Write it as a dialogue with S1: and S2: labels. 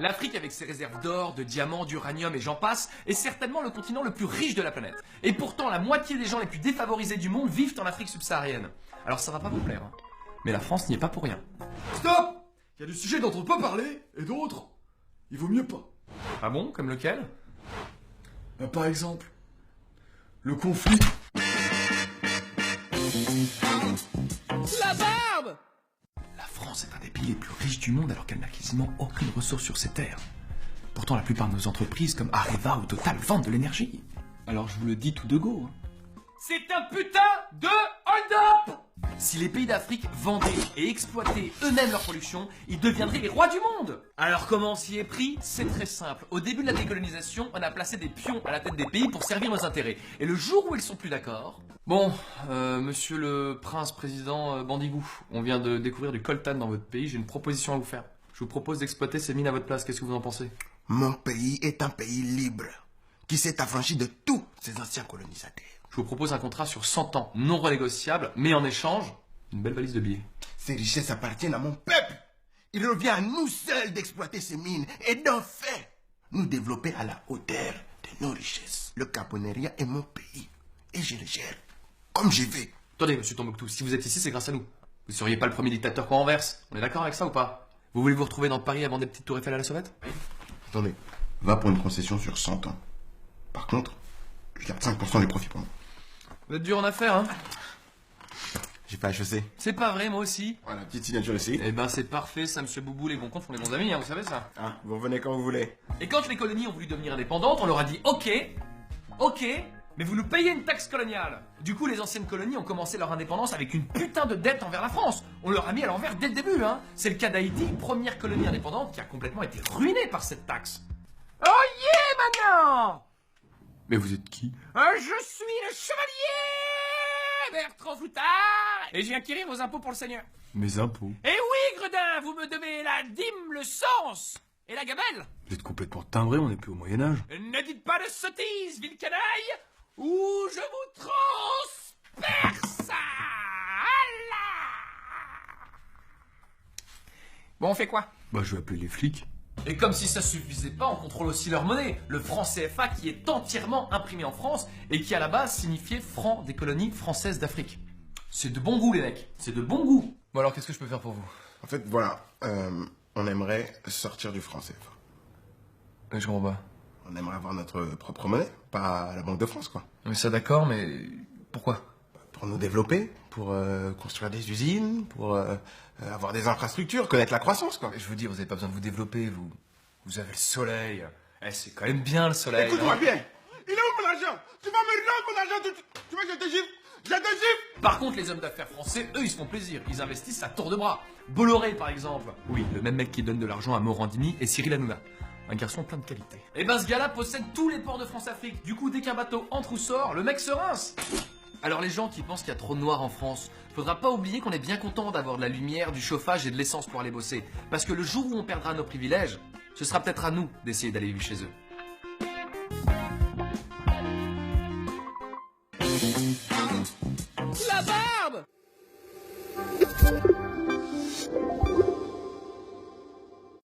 S1: L'Afrique, avec ses réserves d'or, de diamants, d'uranium et j'en passe, est certainement le continent le plus riche de la planète. Et pourtant, la moitié des gens les plus défavorisés du monde vivent en Afrique subsaharienne. Alors ça va pas vous plaire, hein. Mais la France n'y est pas pour rien.
S2: Stop! Il y a des sujets dont on peut pas parler, et d'autres, il vaut mieux pas.
S1: Ah bon? Comme lequel?
S2: Par exemple, le conflit.
S1: La barbe! La France est un des pays les plus riches du monde alors qu'elle n'a quasiment aucune ressource sur ses terres. Pourtant, la plupart de nos entreprises comme Areva ou Total vendent de l'énergie.
S2: Alors je vous le dis tout de go.
S1: C'est un putain de hold-up! Si les pays d'Afrique vendaient et exploitaient eux-mêmes leur production, ils deviendraient les rois du monde! Alors comment on s'y est pris? C'est très simple. Au début de la décolonisation, on a placé des pions à la tête des pays pour servir nos intérêts. Et le jour où ils sont plus d'accord... Bon, monsieur le prince président Bandigou, on vient de découvrir du coltan dans votre pays, j'ai une proposition à vous faire. Je vous propose d'exploiter ces mines à votre place, qu'est-ce que vous en pensez?
S3: Mon pays est un pays libre, qui s'est affranchi de tous ses anciens colonisateurs.
S1: Je vous propose un contrat sur 100 ans, non renégociable, mais en échange, une belle valise de billets.
S3: Ces richesses appartiennent à mon peuple. Il revient à nous seuls d'exploiter ces mines et d'en faire nous développer à la hauteur de nos richesses. Le Caponeria est mon pays et je le gère comme je veux.
S1: Attendez, monsieur Tombouctou, si vous êtes ici, c'est grâce à nous. Vous seriez pas le premier dictateur qu'on renverse. On est d'accord avec ça ou pas? Vous voulez vous retrouver dans Paris avant des petites tours Eiffel à la sauvette?
S3: Attendez, va pour une concession sur 100 ans. Par contre, je garde 5% des profits pour moi.
S1: Vous êtes dur en affaires, hein?
S3: J'ai pas HEC.
S1: C'est pas vrai, moi aussi.
S3: Voilà, petite signature ici.
S1: Eh ben c'est parfait, ça, monsieur Boubou, les bons comptes font les bons amis, hein, vous savez ça.
S3: Ah, vous revenez quand vous voulez.
S1: Et quand les colonies ont voulu devenir indépendantes, on leur a dit ok, mais vous nous payez une taxe coloniale. Du coup, les anciennes colonies ont commencé leur indépendance avec une putain de dette envers la France. On leur a mis à l'envers dès le début, hein. C'est le cas d'Haïti, première colonie indépendante qui a complètement été ruinée par cette taxe. Oh yeah, maintenant!
S2: Mais vous êtes qui?
S1: Je suis le chevalier Bertrand Floutard et je viens acquérir vos impôts pour le seigneur.
S2: Mes impôts.
S1: Eh oui, Gredin, vous me devez la dîme, le sens et la gabelle.
S2: Vous êtes complètement timbré, on n'est plus au Moyen-Âge.
S1: Ne dites pas de sottises, ville canaille, ou je vous transperce. Bon, on fait quoi?
S2: Bah, je vais appeler les flics.
S1: Et comme si ça suffisait pas, on contrôle aussi leur monnaie, le franc CFA qui est entièrement imprimé en France et qui à la base signifiait franc des colonies françaises d'Afrique. C'est de bon goût les mecs, c'est de bon goût. Bon alors qu'est-ce que je peux faire pour vous?
S3: En fait, voilà, on aimerait sortir du franc CFA.
S1: Je comprends pas.
S3: On aimerait avoir notre propre monnaie, pas la Banque de France, quoi.
S1: Mais ça d'accord, mais pourquoi?
S3: Pour nous développer, pour construire des usines, pour avoir des infrastructures, connaître la croissance, quoi.
S1: Je vous dis, vous avez pas besoin de vous développer, vous avez le soleil. Eh, c'est quand même bien le soleil.
S3: Écoute-moi
S1: hein.
S3: bien, il est où mon argent? Tu vas me rendre mon argent tout de suite. Tu veux que je te gifle? Je te gifle.
S1: Par contre, les hommes d'affaires français, eux, ils se font plaisir. Ils investissent à tour de bras. Bolloré, par exemple. Oui, le même mec qui donne de l'argent à Morandini et Cyril Hanouna. Un garçon plein de qualité. Et ben, ce gars-là possède tous les ports de France-Afrique. Du coup, dès qu'un bateau entre ou sort, le mec se rince. Alors les gens qui pensent qu'il y a trop de noirs en France, faudra pas oublier qu'on est bien content d'avoir de la lumière, du chauffage et de l'essence pour aller bosser. Parce que le jour où on perdra nos privilèges, ce sera peut-être à nous d'essayer d'aller vivre chez eux.